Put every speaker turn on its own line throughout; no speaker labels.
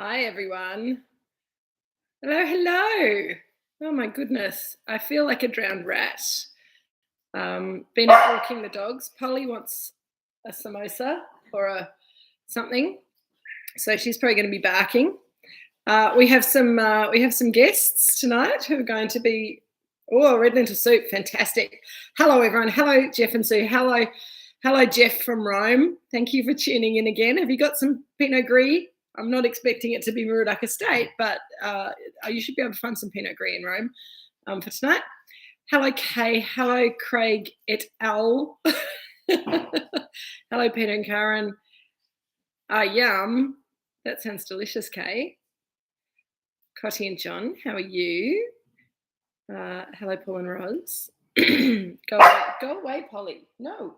Hi, everyone. Hello, hello. Oh, my goodness. I feel like a drowned rat. Been walking the dogs. Polly wants a samosa or something, so she's probably going to be barking. We have some guests tonight who are going to be red lentil soup, fantastic. Hello, everyone. Hello, Jeff and Sue. Hello, Jeff from Rome. Thank you for tuning in again. Have you got some Pinot Gris? I'm not expecting it to be Moorooduc Estate, but you should be able to find some Pinot Gris in Rome for tonight. Hello, Kay. Hello, Craig et al. Hello, Peter and Karen. Yum. That sounds delicious, Kay. Cotty and John, how are you? Hello, Paul and Roz. Go away, Polly. No.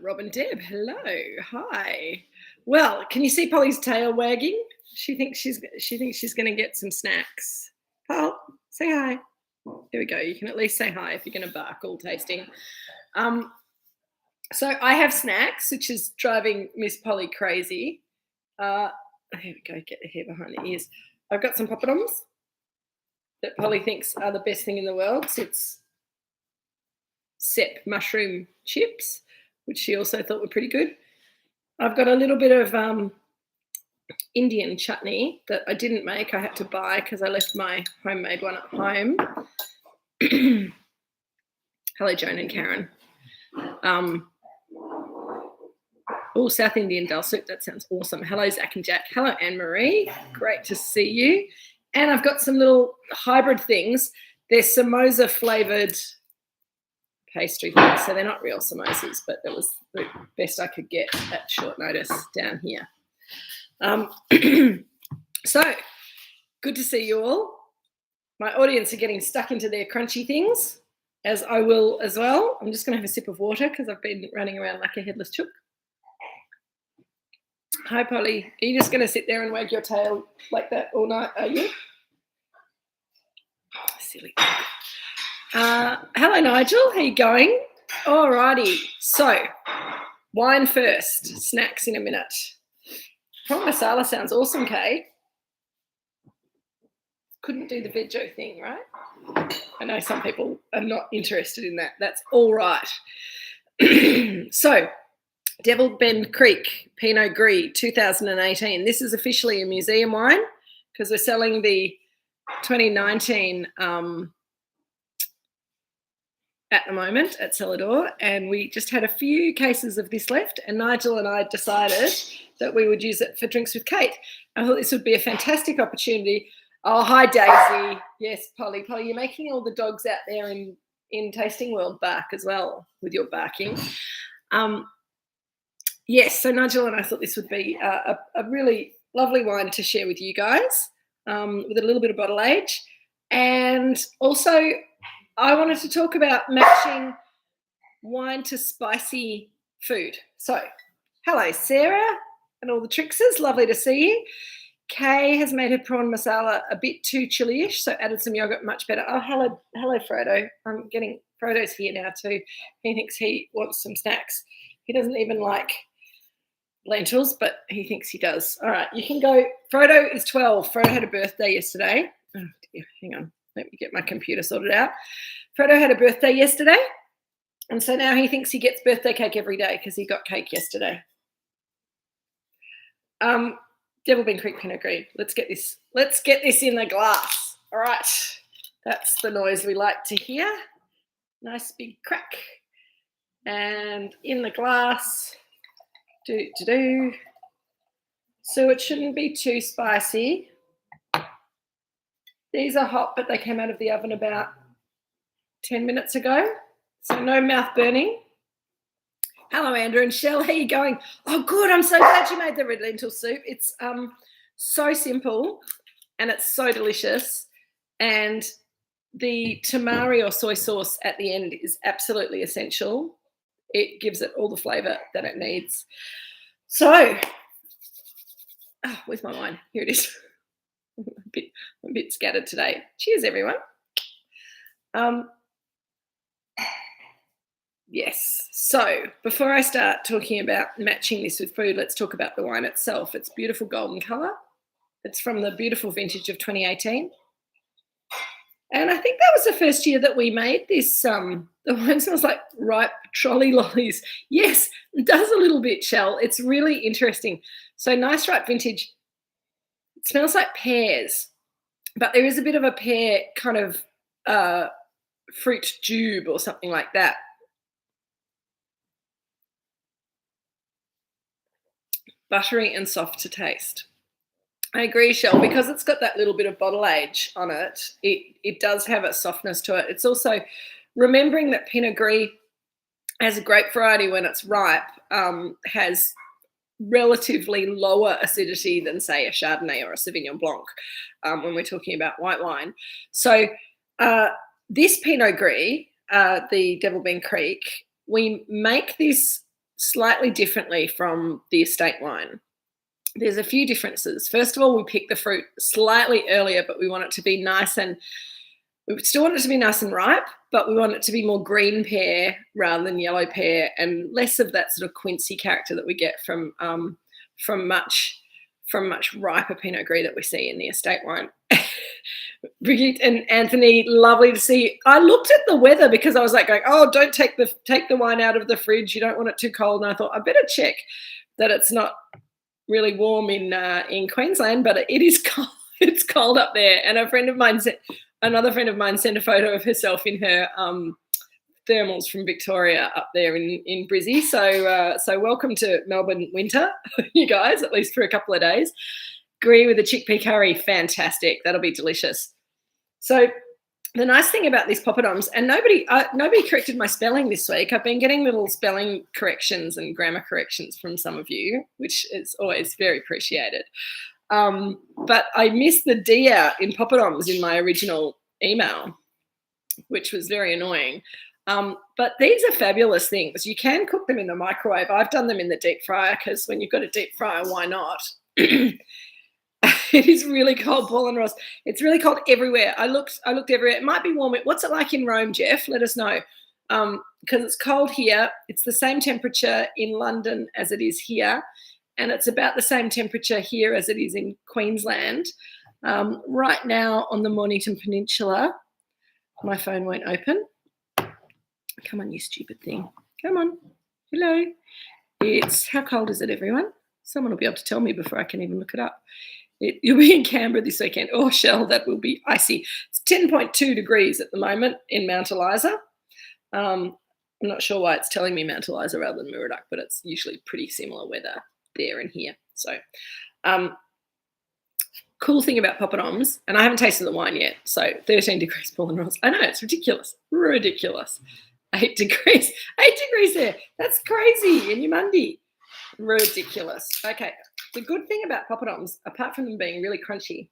Rob and Deb, hello, hi. Well, can you see Polly's tail wagging? She thinks she's going to get some snacks. Paul, say hi. There we go. You can at least say hi if you're going to bark all tasting. So I have snacks, which is driving Miss Polly crazy. Here we go. Get the hair behind the ears. I've got some poppadoms that Polly thinks are the best thing in the world. So it's Sep mushroom chips, which she also thought were pretty good. I've got a little bit of Indian chutney that I didn't make. I had to buy because I left my homemade one at home. Hello, Joan and Karen. South Indian dal soup. That sounds awesome. Hello, Zach and Jack. Hello, Anne-Marie. Great to see you. And I've got some little hybrid things. They're samosa flavoured pastry things, so they're not real samosas, but that was the best I could get at short notice down here. So good to see you all. My audience are getting stuck into their crunchy things, as I will as well. I'm just going to have a sip of water because I've been running around like a headless chook. Hi, Polly. Are you just going to sit there and wag your tail like that all night, are you? Silly. Hello, Nigel. How you going? Alrighty. So, wine first. Snacks in a minute. Prawn masala sounds awesome, Kay. Couldn't do the veggie thing, right? I know some people are not interested in that. That's all right. So, Devil Bend Creek Pinot Gris 2018. This is officially a museum wine because we're selling the 2019 at the moment at Celador, and we just had a few cases of this left, and Nigel and I decided that we would use it for Drinks with Kate. I thought this would be a fantastic opportunity. Oh, hi, Daisy. Yes, Polly. Polly, you're making all the dogs out there in Tasting World bark as well with your barking. Yes, so Nigel and I thought this would be a really lovely wine to share with you guys with a little bit of bottle age. And also, I wanted to talk about matching wine to spicy food. So, hello, Sarah and all the Trixers. Lovely to see you. Kay has made her prawn masala a bit too chili-ish, so added some yogurt, much better. Oh, hello, Frodo. I'm getting Frodo's here now too. He thinks he wants some snacks. He doesn't even like lentils, but he thinks he does. All right, you can go. Frodo is 12. Frodo had a birthday yesterday. Oh, dear. Hang on. Let me get my computer sorted out. Frodo had a birthday yesterday, and so now he thinks he gets birthday cake every day because he got cake yesterday. Devil Bend Creek Pinot Gris. Let's get this in the glass. All right. That's the noise we like to hear. Nice big crack. And in the glass. So it shouldn't be too spicy. These are hot, but they came out of the oven about 10 minutes ago. So no mouth burning. Hello, Andrew and Shell. How are you going? Oh, good. I'm so glad you made the red lentil soup. It's so simple and it's so delicious. And the tamari or soy sauce at the end is absolutely essential. It gives it all the flavour that it needs. So, where's my wine? Here it is. I'm a bit scattered today. Cheers, everyone. Yes. So before I start talking about matching this with food, let's talk about the wine itself. It's beautiful golden colour. It's from the beautiful vintage of 2018. And I think that was the first year that we made this. The wine smells like ripe trolley lollies. Yes, it does a little bit, Shell. It's really interesting. So nice ripe vintage. It smells like pears, but there is a bit of a pear kind of fruit tube or something like that. Buttery and soft to taste. I agree, Shell, because it's got that little bit of bottle age on it, it does have a softness to it. It's also remembering that Pinot Gris, as a grape variety when it's ripe, has relatively lower acidity than, say, a Chardonnay or a Sauvignon Blanc when we're talking about white wine. So this Pinot Gris, the Devil Bean Creek, we make this slightly differently from the estate wine. There's a few differences. First of all, we pick the fruit slightly earlier, but we want it to be nice and we still want it to be nice and ripe, but we want it to be more green pear rather than yellow pear and less of that sort of quincy character that we get from much riper Pinot Gris that we see in the estate wine. Brigitte and Anthony, lovely to see. I looked at the weather because I was like going, oh, don't take the wine out of the fridge. You don't want it too cold. And I thought I better check that it's not really warm in Queensland, but it is cold. It's cold up there. And another friend of mine sent a photo of herself in her thermals from Victoria up there in Brizzy. So welcome to Melbourne winter, you guys, at least for a couple of days. Gris with a chickpea curry, fantastic. That'll be delicious. So the nice thing about these poppadoms, and nobody corrected my spelling this week. I've been getting little spelling corrections and grammar corrections from some of you, which is always very appreciated. But I missed the D out in poppadoms in my original email, which was very annoying. But these are fabulous things. You can cook them in the microwave. I've done them in the deep fryer because when you've got a deep fryer, why not? It is really cold, Paul and Ross. It's really cold everywhere. I looked everywhere. It might be warm. What's it like in Rome, Jeff? Let us know. Because it's cold here. It's the same temperature in London as it is here. And it's about the same temperature here as it is in Queensland. Right now on the Mornington Peninsula, my phone won't open. Come on, you stupid thing. Come on. Hello. How cold is it, everyone? Someone will be able to tell me before I can even look it up. You'll be in Canberra this weekend. Oh, Shell, that will be icy. It's 10.2 degrees at the moment in Mount Eliza. I'm not sure why it's telling me Mount Eliza rather than Moorooduc, but it's usually pretty similar weather there and here. So cool thing about poppadoms, and I haven't tasted the wine yet, so 13 degrees, Paul and Ross. I know, it's ridiculous. 8 degrees. 8 degrees there. That's crazy in your Monday. Ridiculous. Okay. The good thing about poppadoms, apart from them being really crunchy,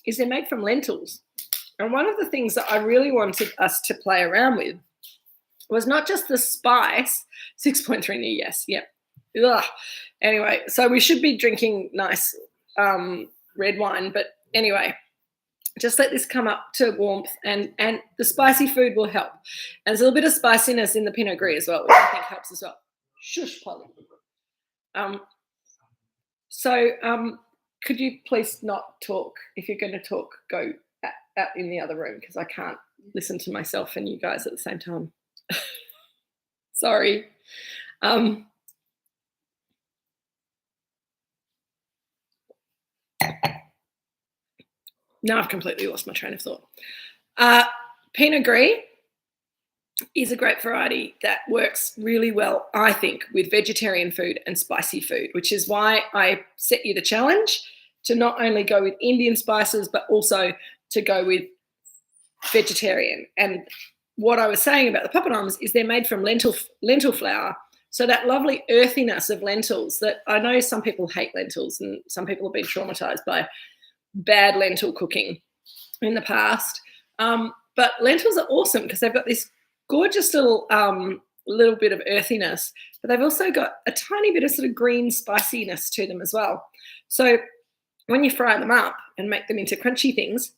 is they're made from lentils. And one of the things that I really wanted us to play around with was not just the spice, 6.3 near yes, yep. Ugh. Anyway, so we should be drinking nice red wine, but anyway, just let this come up to warmth and the spicy food will help. And there's a little bit of spiciness in the Pinot Gris as well, which I think helps as well. Shush, Polly. Could you please not talk? If you're going to talk, go out in the other room because I can't listen to myself and you guys at the same time. Sorry. Now I've completely lost my train of thought. Pinot Gris is a grape variety that works really well, I think, with vegetarian food and spicy food, which is why I set you the challenge to not only go with Indian spices, but also to go with vegetarian. And what I was saying about the poppadoms is they're made from lentil flour. So that lovely earthiness of lentils that I know some people hate lentils and some people have been traumatized by bad lentil cooking in the past. But lentils are awesome because they've got this gorgeous little bit of earthiness, but they've also got a tiny bit of sort of green spiciness to them as well. So when you fry them up and make them into crunchy things,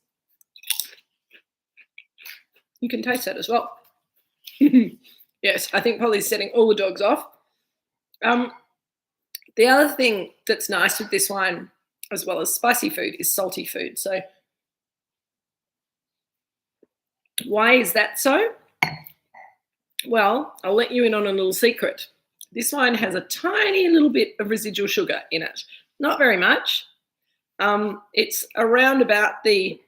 you can taste that as well. Yes, I think Polly's setting all the dogs off. The other thing that's nice with this wine, as well as spicy food, is salty food. So why is that so? Well, I'll let you in on a little secret. This wine has a tiny little bit of residual sugar in it. Not very much. It's around about the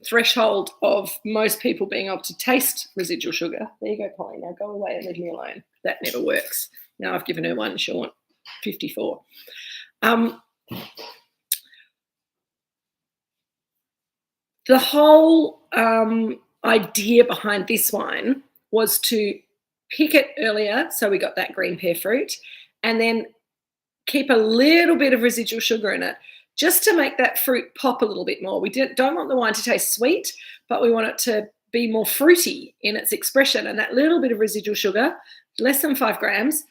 threshold of most people being able to taste residual sugar. There you go, Polly. Now go away and leave me alone. That never works. Now I've given her one. She'll want 54. The whole idea behind this wine was to pick it earlier, so we got that green pear fruit, and then keep a little bit of residual sugar in it just to make that fruit pop a little bit more. We don't want the wine to taste sweet, but we want it to be more fruity in its expression, and that little bit of residual sugar, less than 5 grams,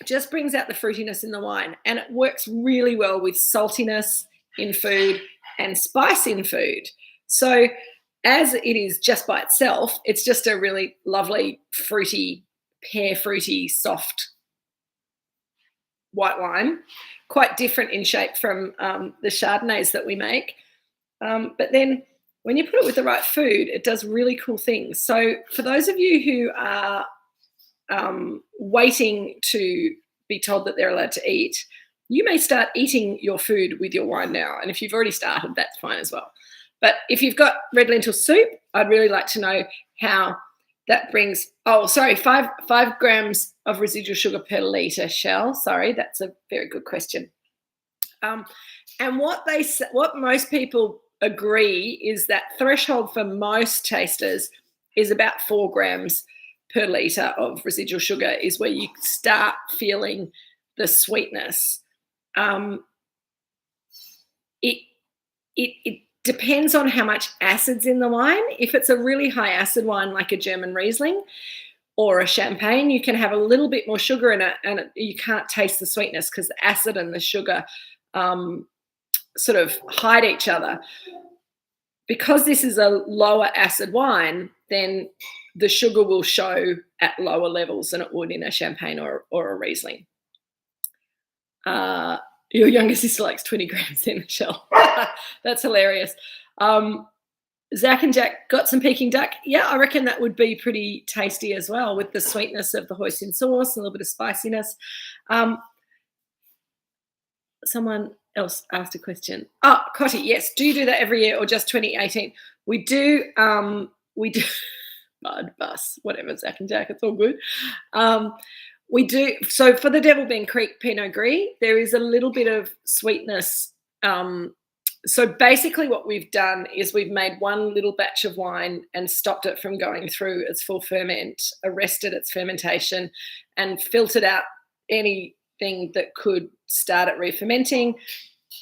just brings out the fruitiness in the wine, and it works really well with saltiness in food and spice in food. So as it is just by itself, it's just a really lovely, fruity, pear fruity, soft white wine, quite different in shape from the Chardonnays that we make. But then when you put it with the right food, it does really cool things. So for those of you who are waiting to be told that they're allowed to eat, you may start eating your food with your wine now. And if you've already started, that's fine as well. But if you've got red lentil soup, I'd really like to know how that brings, 5 grams of residual sugar per litre, Shell. Sorry, that's a very good question. And what most people agree is that threshold for most tasters is about 4 grams per litre of residual sugar is where you start feeling the sweetness. It depends on how much acid's in the wine. If it's a really high acid wine like a German Riesling or a champagne, you can have a little bit more sugar in it and you can't taste the sweetness because the acid and the sugar sort of hide each other. Because this is a lower acid wine, then the sugar will show at lower levels than it would in a champagne or a Riesling. Your younger sister likes 20 grams in, Michelle. That's hilarious. Zach and Jack got some Peking duck. Yeah, I reckon that would be pretty tasty as well with the sweetness of the hoisin sauce, a little bit of spiciness. Someone else asked a question. Oh, Cotty, yes. Do you do that every year or just 2018? We do. Bud, bus, whatever, Zach and Jack, it's all good. We do. So for the Devil Bean Creek Pinot Gris, there is a little bit of sweetness. So basically what we've done is we've made one little batch of wine and stopped it from going through its full ferment, arrested its fermentation and filtered out anything that could start it re-fermenting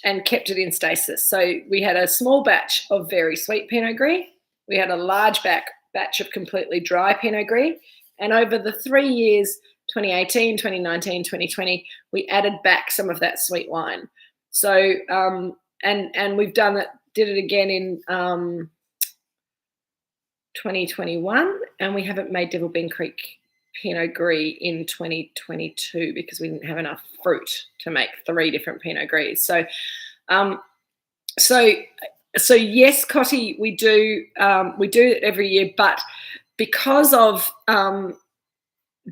and kept it in stasis. So we had a small batch of very sweet Pinot Gris. We had a large batch of completely dry Pinot Gris. And over the 3 years, 2018, 2019, 2020, we added back some of that sweet wine. So, and we've did it again in 2021, and we haven't made Devil Bean Creek Pinot Gris in 2022 because we didn't have enough fruit to make 3 different Pinot Gris. So yes, Cotty, we do it every year, but because of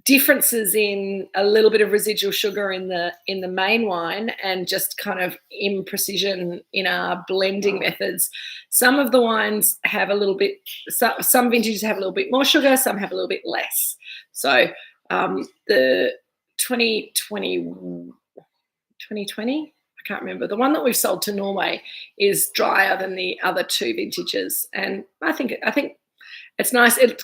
differences in a little bit of residual sugar in the main wine and just kind of imprecision in our blending methods, some of the wines have a little bit, some vintages have a little bit more sugar, some have a little bit less. So the 2020, I can't remember, the one that we've sold to Norway is drier than the other 2 vintages, and I think it's nice. It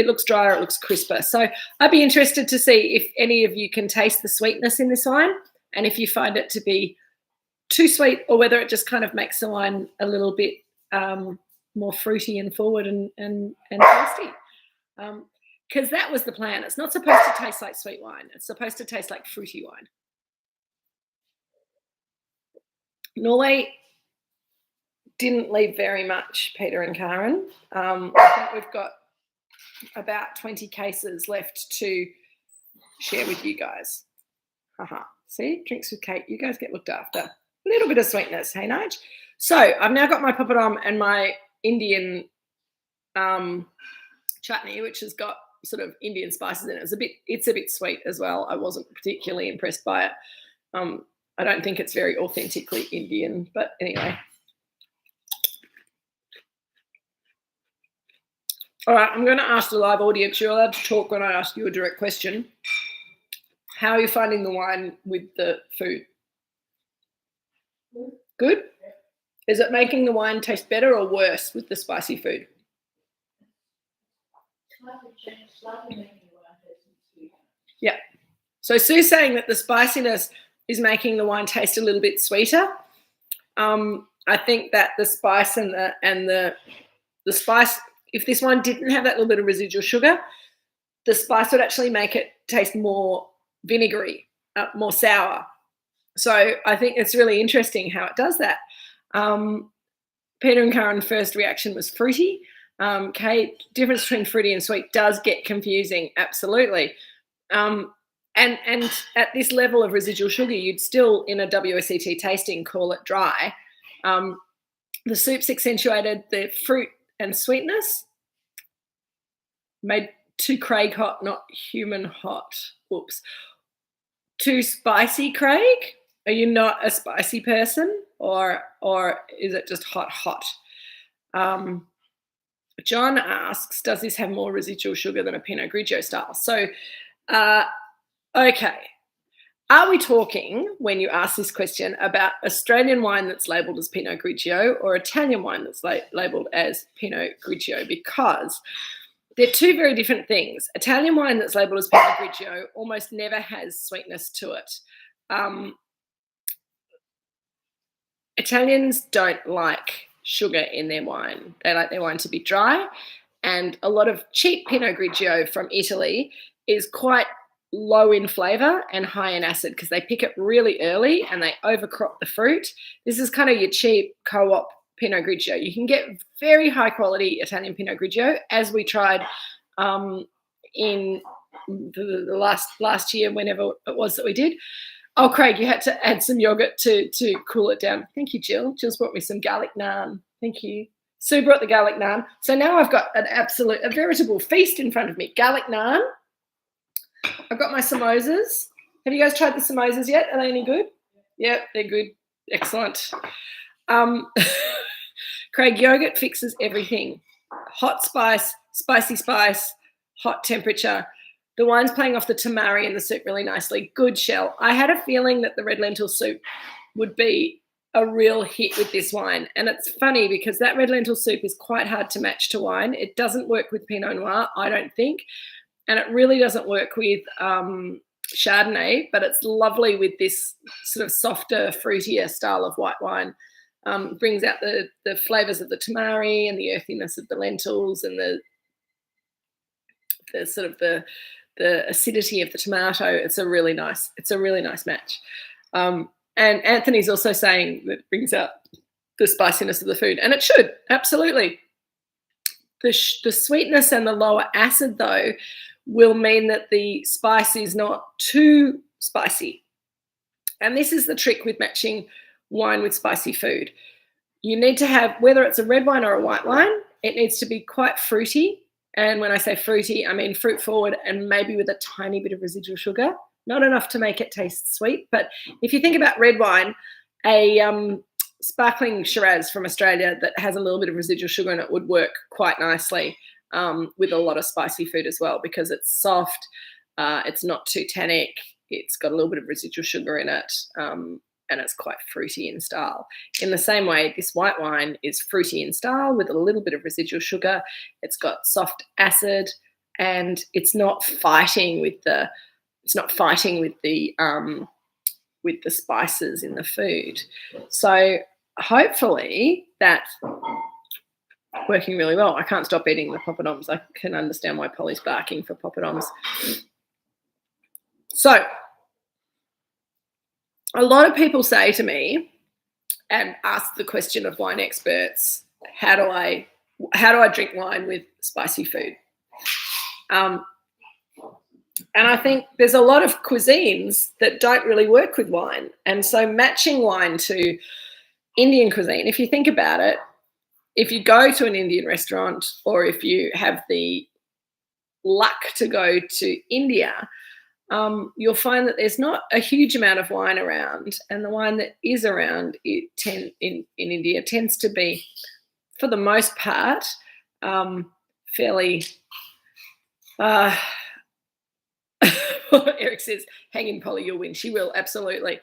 looks drier, it looks crisper. So I'd be interested to see if any of you can taste the sweetness in this wine and if you find it to be too sweet or whether it just kind of makes the wine a little bit more fruity and forward and tasty. Because that was the plan. It's not supposed to taste like sweet wine. It's supposed to taste like fruity wine. Norway didn't leave very much, Peter and Karen. I think we've got about 20 cases left to share with you guys. Haha. See, drinks with Kate. You guys get looked after. A little bit of sweetness, hey Nige? So I've now got my papadum and my Indian chutney, which has got sort of Indian spices in it. It's a bit sweet as well. I wasn't particularly impressed by it. I don't think it's very authentically Indian, but anyway. All right, I'm going to ask the live audience. You're allowed to talk when I ask you a direct question. How are you finding the wine with the food? Good? Is it making the wine taste better or worse with the spicy food? Yeah. So Sue's saying that the spiciness is making the wine taste a little bit sweeter. I think that the spice and the spice, if this wine didn't have that little bit of residual sugar, the spice would actually make it taste more vinegary, more sour. So I think it's really interesting how it does that. Peter and Karen's first reaction was fruity. Kate, difference between fruity and sweet does get confusing, absolutely. And at this level of residual sugar, you'd still, in a WSET tasting, call it dry. The soup's accentuated the fruit and sweetness, made too Craig hot, not human hot. Whoops. Too spicy, Craig? Are you not a spicy person, or is it just hot? John asks, does this have more residual sugar than a Pinot Grigio style? So, okay. Are we talking, when you ask this question, about Australian wine that's labelled as Pinot Grigio or Italian wine that's labelled as Pinot Grigio? Because they're two very different things. Italian wine that's labelled as Pinot Grigio almost never has sweetness to it. Italians don't like sugar in their wine. They like their wine to be dry. And a lot of cheap Pinot Grigio from Italy is quite low in flavour and high in acid because they pick it really early and they overcrop the fruit. This is kind of your cheap co-op Pinot Grigio. You can get very high quality Italian Pinot Grigio, as we tried in the last year, whenever it was that we did. Oh, Craig, you had to add some yogurt to cool it down. Thank you, Jill. Jill's brought me some garlic naan. Thank you. Sue brought the garlic naan. So now I've got a veritable feast in front of me. Garlic naan. I've got my samosas. Have you guys tried the samosas yet? Are they any good? Yeah, they're good. Excellent. Craig, yogurt fixes everything. Hot spice, spicy spice, hot temperature. The wine's playing off the tamari in the soup really nicely. Good shell. I had a feeling that the red lentil soup would be a real hit with this wine. And it's funny because that red lentil soup is quite hard to match to wine. It doesn't work with Pinot Noir, I don't think. And it really doesn't work with Chardonnay, but it's lovely with this sort of softer, fruitier style of white wine. Brings out the flavours of the tamari and the earthiness of the lentils and the sort of the acidity of the tomato. It's a really nice match. And Anthony's also saying that it brings out the spiciness of the food, and it should, absolutely. The sweetness and the lower acid, though, will mean that the spice is not too spicy. And this is the trick with matching wine with spicy food. You need to have, whether it's a red wine or a white wine, it needs to be quite fruity. And when I say fruity, I mean fruit forward and maybe with a tiny bit of residual sugar, not enough to make it taste sweet. But if you think about red wine, a sparkling Shiraz from Australia that has a little bit of residual sugar in it would work quite nicely with a lot of spicy food as well, because it's soft, it's not too tannic, it's got a little bit of residual sugar in it, and it's quite fruity in style. In the same way, this white wine is fruity in style with a little bit of residual sugar. It's got soft acid, and it's not fighting with the spices in the food. So hopefully that's working really well. I can't stop eating the poppadoms. I can understand why Polly's barking for poppadoms. So a lot of people say to me and ask the question of wine experts, how do I drink wine with spicy food? And I think there's a lot of cuisines that don't really work with wine. And so matching wine to Indian cuisine, if you think about it, if you go to an Indian restaurant or if you have the luck to go to India, you'll find that there's not a huge amount of wine around. And the wine that is around in India tends to be, for the most part, fairly... Eric says, hang in, Polly, you'll win. She will, absolutely.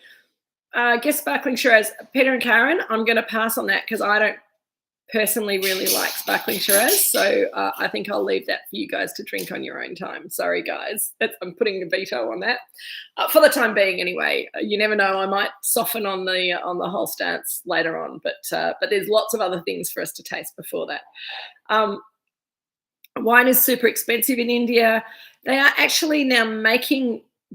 Guess sparkling Shiraz. Peter and Karen, I'm going to pass on that because I don't personally really like sparkling Shiraz. So I think I'll leave that for you guys to drink on your own time. Sorry, guys. I'm putting a veto on that. For the time being, anyway. You never know. I might soften on the whole stance later on. But there's lots of other things for us to taste before that. Wine is super expensive in India. They are actually now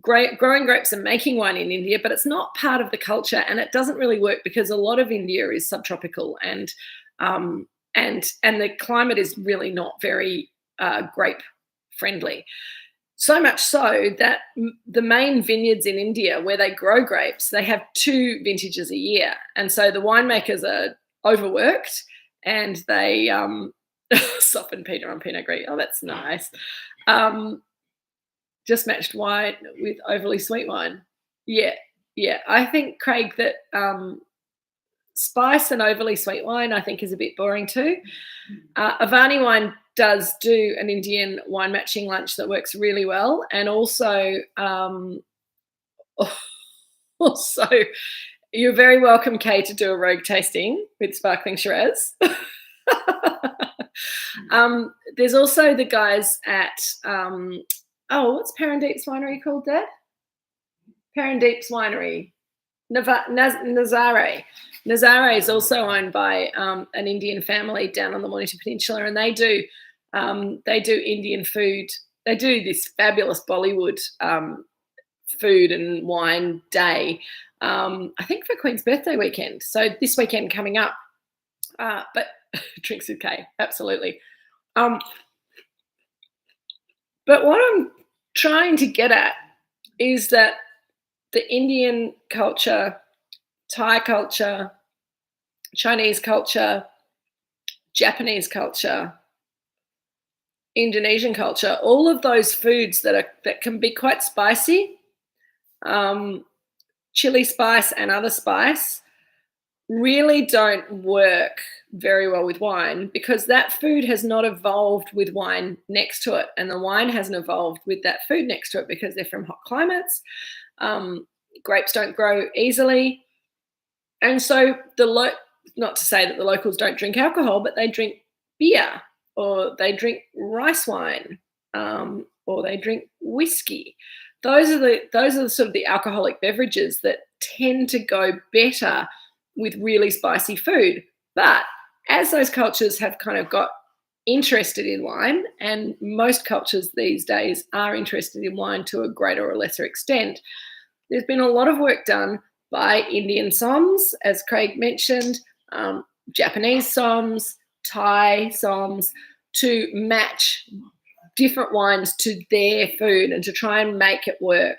growing grapes and making wine in India, but it's not part of the culture, and it doesn't really work because a lot of India is subtropical, and the climate is really not very grape friendly. So much so that the main vineyards in India where they grow grapes, they have 2 vintages a year, and so the winemakers are overworked, and they soften Peter on Pinot Gris. Oh, that's nice. Just matched wine with overly sweet wine. Yeah. I think, Craig, that spice and overly sweet wine, I think, is a bit boring too. Avani Wine does do an Indian wine matching lunch that works really well, and also you're very welcome, Kay, to do a rogue tasting with sparkling Shiraz. There's also the guys at what's Parandeep's winery called, Dad? Parandeep's winery, Nazare. Nazare is also owned by an Indian family down on the Mornington Peninsula, and they do Indian food. They do this fabulous Bollywood food and wine day, I think for Queen's birthday weekend. So this weekend coming up, but drinks with Kay, absolutely. But what I'm trying to get at is that the Indian culture, Thai culture, Chinese culture, Japanese culture, Indonesian culture, all of those foods that can be quite spicy, chili spice and other spice, really don't work very well with wine because that food has not evolved with wine next to it, and the wine hasn't evolved with that food next to it because they're from hot climates. Grapes don't grow easily, and so not to say that the locals don't drink alcohol, but they drink beer, or they drink rice wine, or they drink whiskey. Those are the sort of the alcoholic beverages that tend to go better with really spicy food. But as those cultures have kind of got interested in wine, and most cultures these days are interested in wine to a greater or lesser extent, there's been a lot of work done by Indian somms, as Craig mentioned, Japanese somms, Thai somms, to match different wines to their food and to try and make it work.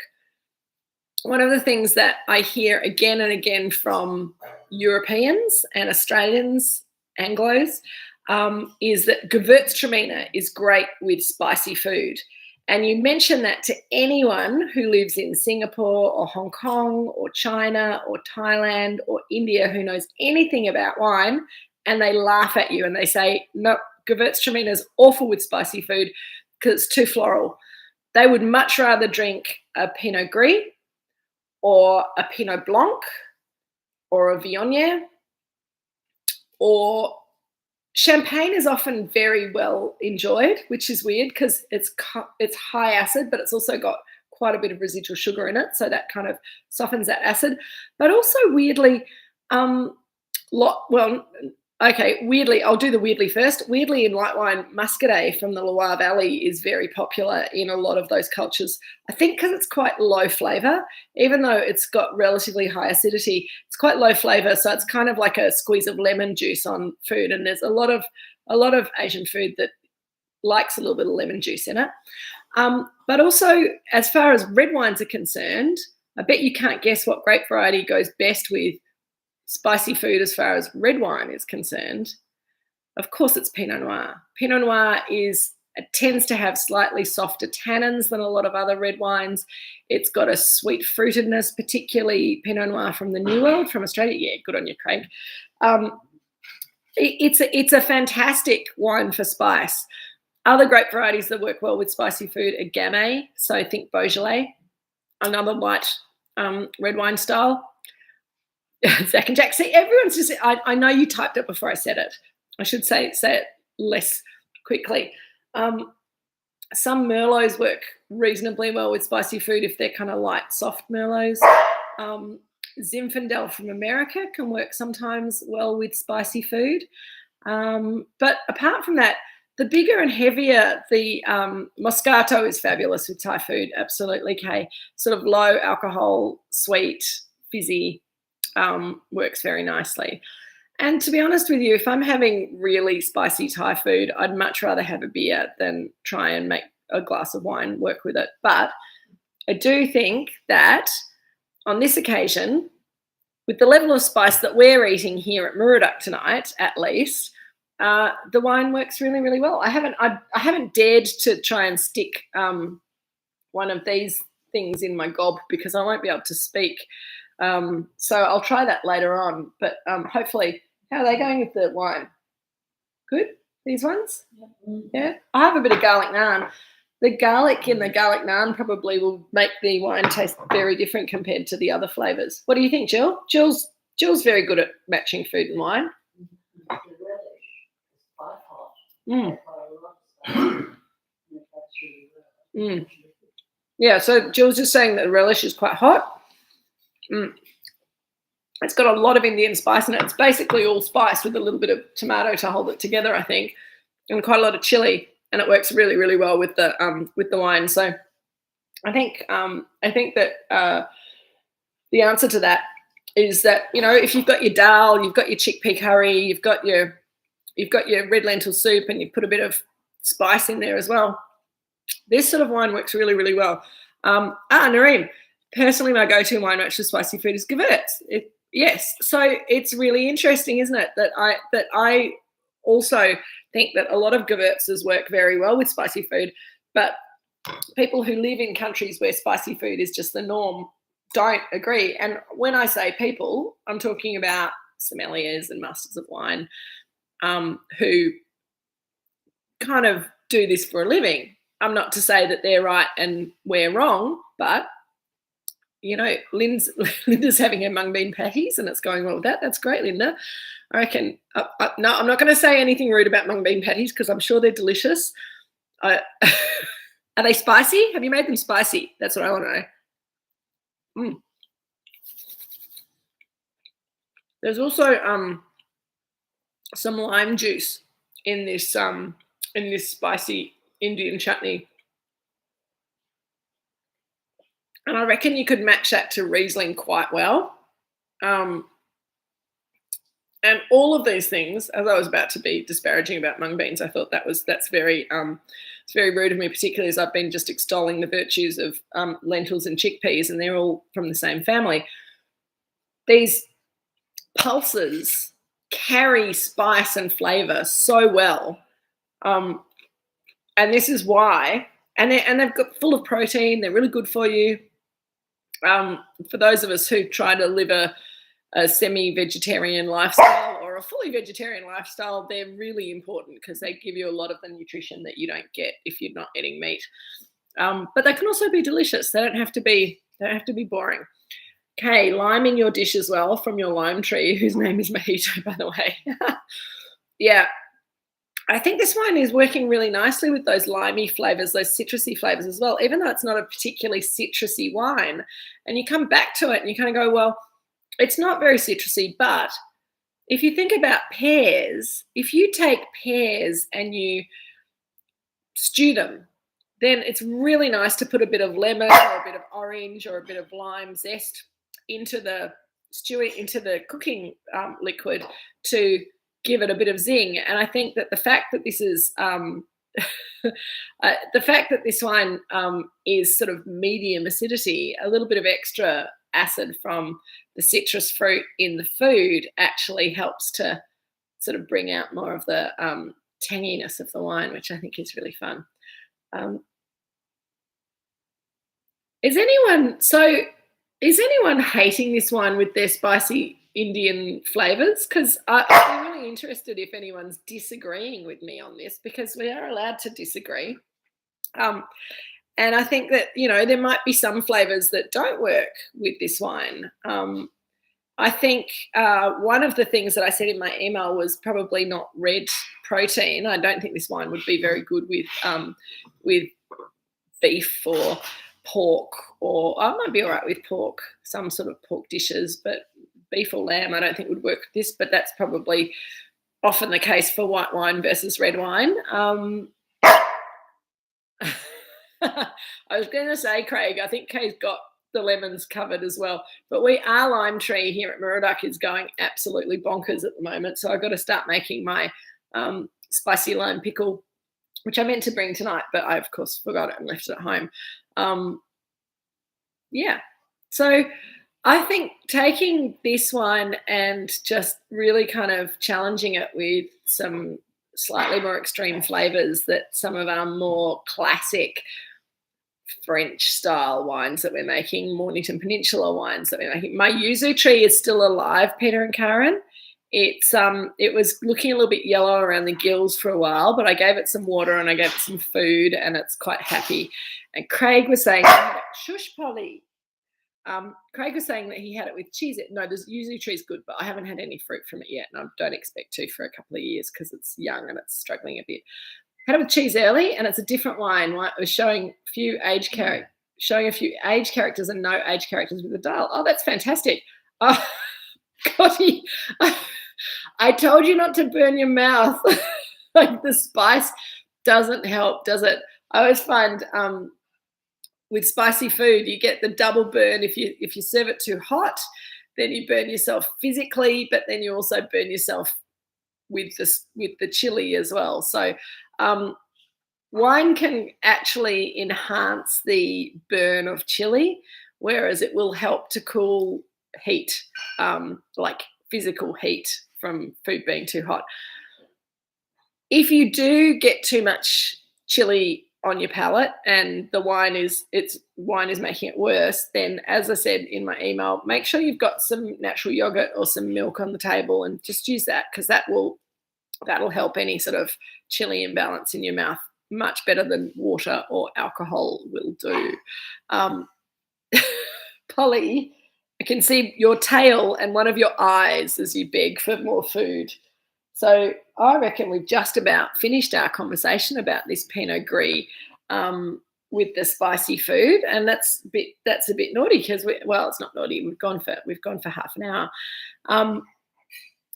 One of the things that I hear again and again from Europeans and Australians, Anglos, is that Gewürztraminer is great with spicy food. And you mention that to anyone who lives in Singapore or Hong Kong or China or Thailand or India who knows anything about wine, and they laugh at you and they say, no, Gewürztraminer is awful with spicy food because it's too floral. They would much rather drink a Pinot Gris or a Pinot Blanc or a Viognier, or champagne is often very well enjoyed, which is weird because it's high acid, but it's also got quite a bit of residual sugar in it, so that kind of softens that acid. But also weirdly, weirdly, I'll do the weirdly first. Weirdly, in white wine, Muscadet from the Loire Valley is very popular in a lot of those cultures. I think because it's quite low flavour, even though it's got relatively high acidity, it's quite low flavour. So it's kind of like a squeeze of lemon juice on food. And there's a lot of Asian food that likes a little bit of lemon juice in it. But also, as far as red wines are concerned, I bet you can't guess what grape variety goes best with spicy food as far as red wine is concerned. Of course, it's Pinot Noir. Pinot Noir tends to have slightly softer tannins than a lot of other red wines. It's got a sweet fruitedness, particularly Pinot Noir from the New World, from Australia. Yeah, good on you, Craig. It's a fantastic wine for spice. Other grape varieties that work well with spicy food are Gamay. So think Beaujolais, another light red wine style. Zach and Jack. See, everyone's just, I know you typed it before I said it. I should say it less quickly. Some Merlots work reasonably well with spicy food if they're kind of light, soft Merlots. Zinfandel from America can work sometimes well with spicy food. But apart from that, the bigger and heavier, the Moscato is fabulous with Thai food, absolutely, Kay. Sort of low alcohol, sweet, fizzy, works very nicely. And to be honest with you, if I'm having really spicy Thai food, I'd much rather have a beer than try and make a glass of wine work with it. But I do think that on this occasion, with the level of spice that we're eating here at Moorooduc tonight, at least, the wine works really, really well. I haven't dared to try and stick one of these things in my gob because I won't be able to speak. So I'll try that later on. But hopefully, how are they going with the wine? Good, these ones? Yeah. I have a bit of garlic naan. The garlic in the garlic naan probably will make the wine taste very different compared to the other flavours. What do you think, Jill? Jill's very good at matching food and wine. Yeah, so Jill's just saying that the relish is quite hot. It's got a lot of Indian spice in it. It's basically all spice with a little bit of tomato to hold it together, I think, and quite a lot of chili, and it works really, really well with the wine. So I think that the answer to that is that, you know, if you've got your dal, you've got your chickpea curry, you've got your red lentil soup, and you put a bit of spice in there as well, this sort of wine works really, really well. Nareem, personally, my go-to wine match for spicy food is Gewurz. Yes, so it's really interesting, isn't it, that I also think that a lot of Gewurzes work very well with spicy food, but people who live in countries where spicy food is just the norm don't agree. And when I say people, I'm talking about sommeliers and masters of wine who kind of do this for a living. I'm not to say that they're right and we're wrong, but, you know, Linda's having her mung bean patties and it's going well with that. That's great, Linda. I reckon, no, I'm not going to say anything rude about mung bean patties because I'm sure they're delicious. Are they spicy? Have you made them spicy? That's what I want to know. There's also some lime juice in this spicy Indian chutney, and I reckon you could match that to Riesling quite well. And all of these things, as I was about to be disparaging about mung beans, I thought that's very it's very rude of me, particularly as I've been just extolling the virtues of lentils and chickpeas, and they're all from the same family. These pulses carry spice and flavour so well, and this is why. And they've got full of protein. They're really good for you. For those of us who try to live a semi-vegetarian lifestyle or a fully vegetarian lifestyle, they're really important because they give you a lot of the nutrition that you don't get if you're not eating meat. But they can also be delicious. They don't have to be boring. Okay, lime in your dish as well from your lime tree, whose name is Mojito, by the way. Yeah, I think this wine is working really nicely with those limey flavours, those citrusy flavours as well, even though it's not a particularly citrusy wine. And you come back to it and you kind of go, well, it's not very citrusy, but if you think about pears, if you take pears and you stew them, then it's really nice to put a bit of lemon or a bit of orange or a bit of lime zest into the cooking liquid to give it a bit of zing. And I think that the fact that this is the fact that this wine is sort of medium acidity, a little bit of extra acid from the citrus fruit in the food actually helps to sort of bring out more of the tanginess of the wine, which I think is really fun. Is anyone hating this wine with their spicy Indian flavours? Because I'm really interested if anyone's disagreeing with me on this, because we are allowed to disagree. And I think that, there might be some flavours that don't work with this wine. I think one of the things that I said in my email was probably not red protein. I don't think this wine would be very good with beef or pork, or I might be all right with pork, some sort of pork dishes, but beef or lamb I don't think would work with this, but that's probably often the case for white wine versus red wine. I was going to say, Craig, I think Kay's got the lemons covered as well, but our lime tree here at Moorooduc is going absolutely bonkers at the moment, so I've got to start making my spicy lime pickle, which I meant to bring tonight, but I of course forgot it and left it at home. So I think taking this wine and just really kind of challenging it with some slightly more extreme flavours that some of our more classic French style wines that we're making, Mornington Peninsula wines that we're making. My yuzu tree is still alive, Peter and Karen. It was looking a little bit yellow around the gills for a while, but I gave it some water and I gave it some food, and it's quite happy. And Craig was saying, shush, Polly. Craig was saying that he had it with cheese. No, the yuzu tree is good, but I haven't had any fruit from it yet, and I don't expect to for a couple of years because it's young and it's struggling a bit. Had it with cheese early, and it's a different wine. It was showing a few age characters and no age characters with the dial. Oh, that's fantastic. Oh, Cotty, I told you not to burn your mouth. Like, the spice doesn't help, does it? I always find with spicy food, you get the double burn. If you serve it too hot, then you burn yourself physically, but then you also burn yourself with the chili as well. So wine can actually enhance the burn of chili, whereas it will help to cool heat, like physical heat from food being too hot. If you do get too much chili on your palate and the wine is making it worse, then, as I said in my email, make sure you've got some natural yogurt or some milk on the table and just use that, because that'll help any sort of chili imbalance in your mouth much better than water or alcohol will do. Polly, I can see your tail and one of your eyes as you beg for more food. So I reckon we've just about finished our conversation about this Pinot Gris with the spicy food, and that's a bit naughty because it's not naughty. We've gone for half an hour.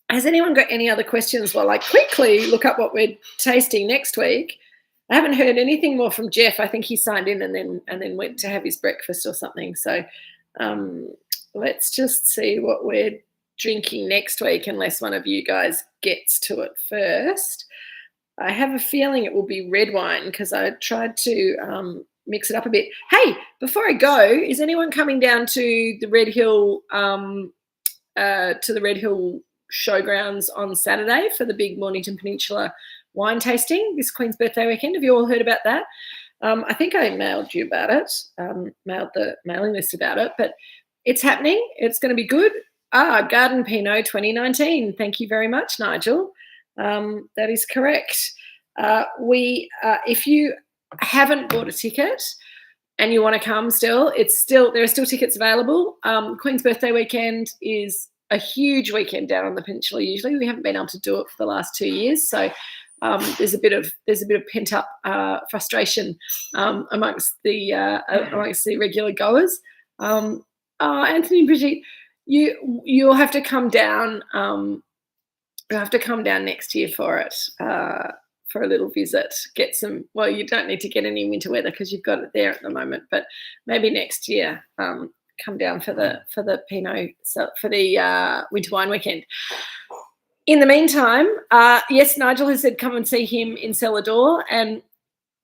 Has anyone got any other questions while I quickly look up what we're tasting next week? I haven't heard anything more from Jeff. I think he signed in and then went to have his breakfast or something. So let's just see what we're drinking next week, unless one of you guys gets to it first. I have a feeling it will be red wine because I tried to mix it up a bit. Hey, before I go, is anyone coming down to the Red Hill showgrounds on Saturday for the big Mornington Peninsula wine tasting this Queen's Birthday weekend? Have you all heard about that? I think I mailed you about it, mailed the mailing list about it, but it's happening. It's going to be good. Garden Pinot 2019. Thank you very much, Nigel. That is correct. If you haven't bought a ticket and you want to come still, there are still tickets available. Queen's Birthday weekend is a huge weekend down on the peninsula. Usually we haven't been able to do it for the last 2 years, so there's a bit of pent up frustration amongst the regular goers. Anthony and Brigitte, you'll have to come down. You'll have to come down next year for it, for a little visit. Get some. Well, you don't need to get any winter weather because you've got it there at the moment. But maybe next year, come down for the Pinot, for the winter wine weekend. In the meantime, yes, Nigel has said come and see him in Cellar Door, and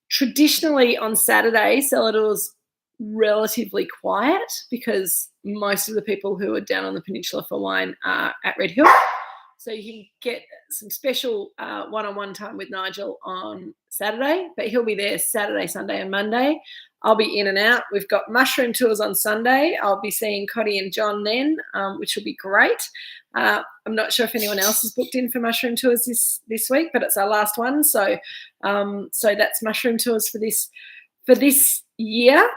Traditionally on Saturday, Celador's relatively quiet because most of the people who are down on the peninsula for wine are at Red Hill. So you can get some special one-on-one time with Nigel on Saturday, but he'll be there Saturday, Sunday and Monday. I'll be in and out. We've got mushroom tours on Sunday. I'll be seeing Cotty and John then, which will be great. I'm not sure if anyone else is booked in for mushroom tours this week, but it's our last one. So that's mushroom tours for this year.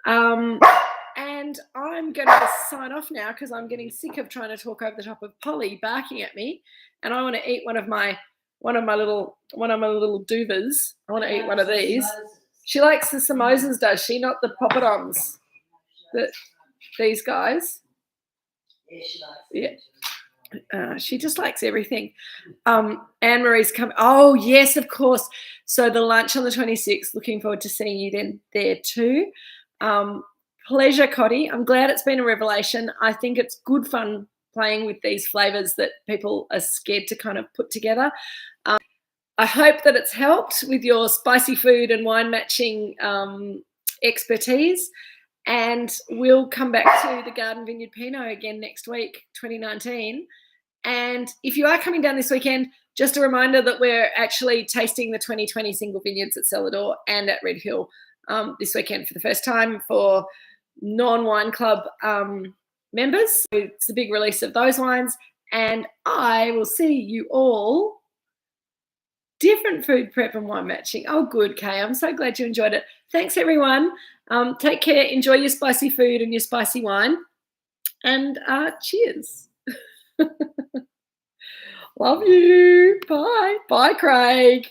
And I'm going to sign off now because I'm getting sick of trying to talk over the top of Polly barking at me, and I want to eat one of my little duvas. I want to eat one of these. She likes the samosas, does she? Not the poppadoms. These guys.
Yeah, she likes
Yeah. She just likes everything. Anne-Marie's coming. Oh, yes, of course. So the lunch on the 26th, looking forward to seeing you then there too. Pleasure, Cotty. I'm glad it's been a revelation. I think it's good fun playing with these flavours that people are scared to kind of put together. I hope that it's helped with your spicy food and wine matching expertise. And we'll come back to the Garden Vineyard Pinot again next week, 2019. And if you are coming down this weekend, just a reminder that we're actually tasting the 2020 single vineyards at Celador and at Red Hill this weekend for the first time for non-wine club members. It's the big release of those wines. And I will see you all. Different food prep and wine matching. Oh, good, Kay. I'm so glad you enjoyed it. Thanks, everyone. Take care. Enjoy your spicy food and your spicy wine. And cheers. Love you. Bye. Bye, Craig.